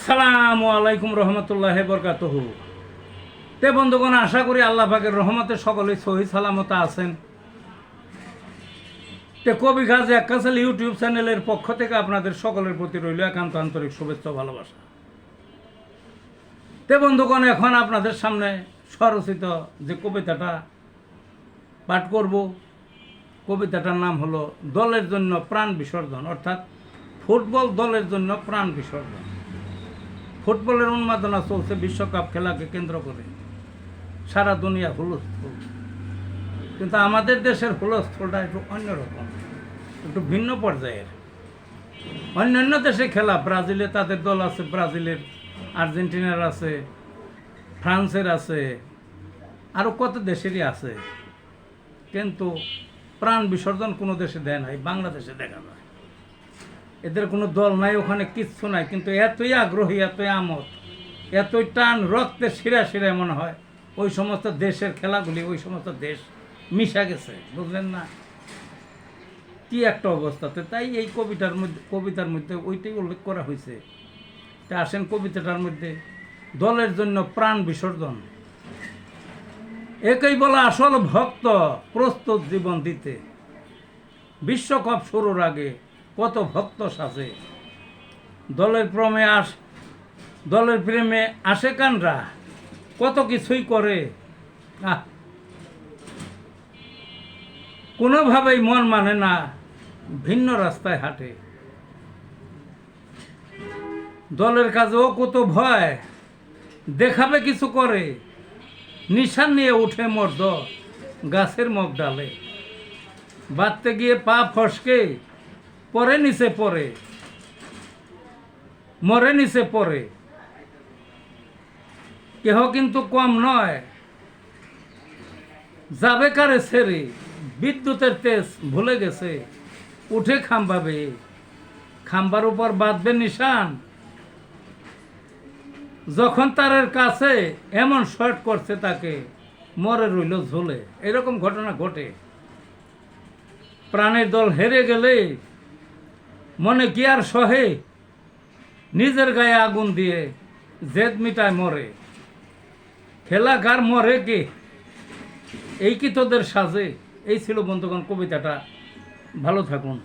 আসসালামু আলাইকুম রহমতুল্লাহ বরকাতুহু। তে বন্ধুগণ, আশা করি আল্লাহ পাকের রহমতে সকলেই সহি সালামতে আছেন। তে কবি গাজী আক্কাসাল ইউটিউব চ্যানেলের পক্ষ থেকে আপনাদের সকলের প্রতি রইল একান্ত আন্তরিক শুভেচ্ছা ও ভালোবাসা। তে বন্ধুগণ, এখন আপনাদের সামনে স্বরচিত যে কবিতাটা পাঠ করব, কবিতাটার নাম হলো দলের জন্য প্রাণ বিসর্জন, অর্থাৎ ফুটবল দলের জন্য প্রাণ বিসর্জন। ফুটবলের উন্মাদনা চলছে বিশ্বকাপ খেলাকে কেন্দ্র করে, সারা দুনিয়া হুলস্থুল, কিন্তু আমাদের দেশের হুলস্থুলটা একটু অন্যরকম, একটু ভিন্ন পর্যায়ের। অন্যান্য দেশে খেলা, ব্রাজিলে তাদের দল আছে, ব্রাজিলের, আর্জেন্টিনার আছে, ফ্রান্সের আছে, আরও কত দেশেরই আছে, কিন্তু প্রাণ বিসর্জন কোনো দেশে দেয় নাই, বাংলাদেশে দেখা যায়। এদের কোনো দল নাই, ওখানে কিচ্ছু নাই, কিন্তু এতই আগ্রহী, এতই আমোদ, এতই টান, রক্তে শিরা শিরায় মনে হয় ওই সমস্ত দেশের খেলাগুলি, ওই সমস্ত দেশ মিশা গেছে, বুঝলেন না? কি একটা অবস্থাতে। তাই এই কবিতার মধ্যে ওইটাই উল্লেখ করা হয়েছে। তা আসেন কবিতাটার মধ্যে দলের জন্য প্রাণ বিসর্জন। একেই বলা আসল ভক্ত, প্রস্তুত জীবন দিতে। বিশ্বকাপ শুরুর আগে কত ভক্ত সাজে, দলের প্রেমে আসে কানরা, কত কিছুই করে, কোনোভাবেই মন মানে না, ভিন্ন রাস্তায় হাঁটে। দলের কাজেও কত ভয়, দেখাবে কিছু করে, নিশান নিয়ে উঠে মর্দ গাছের মগ ডালে। বাঁধতে গিয়ে পা ফসকে পরে নিচে পড়ে, মরে নিচে পড়ে। কেহ কিন্তু কম নয়, যাবে কারে ছেড়ে, বিদ্যুতের তেজ ভুলে গেছে, উঠে খাম্বাবে, খাম্বার উপর বাঁধবে নিশান। যখন তারের কাছে এমন শর্ট করছে তাকে, মরে রইল ঝুলে। এরকম ঘটনা ঘটে। প্রাণের দল হেরে গেলে মনে কি আর সহে, নিজের গায়ে আগুন দিয়ে জেদ মিটায় মরে। খেলাকার মরে কে, এই কি তোদের সাজে? এই ছিল বন্ধুগণ কবিতাটা। ভালো থাকুন।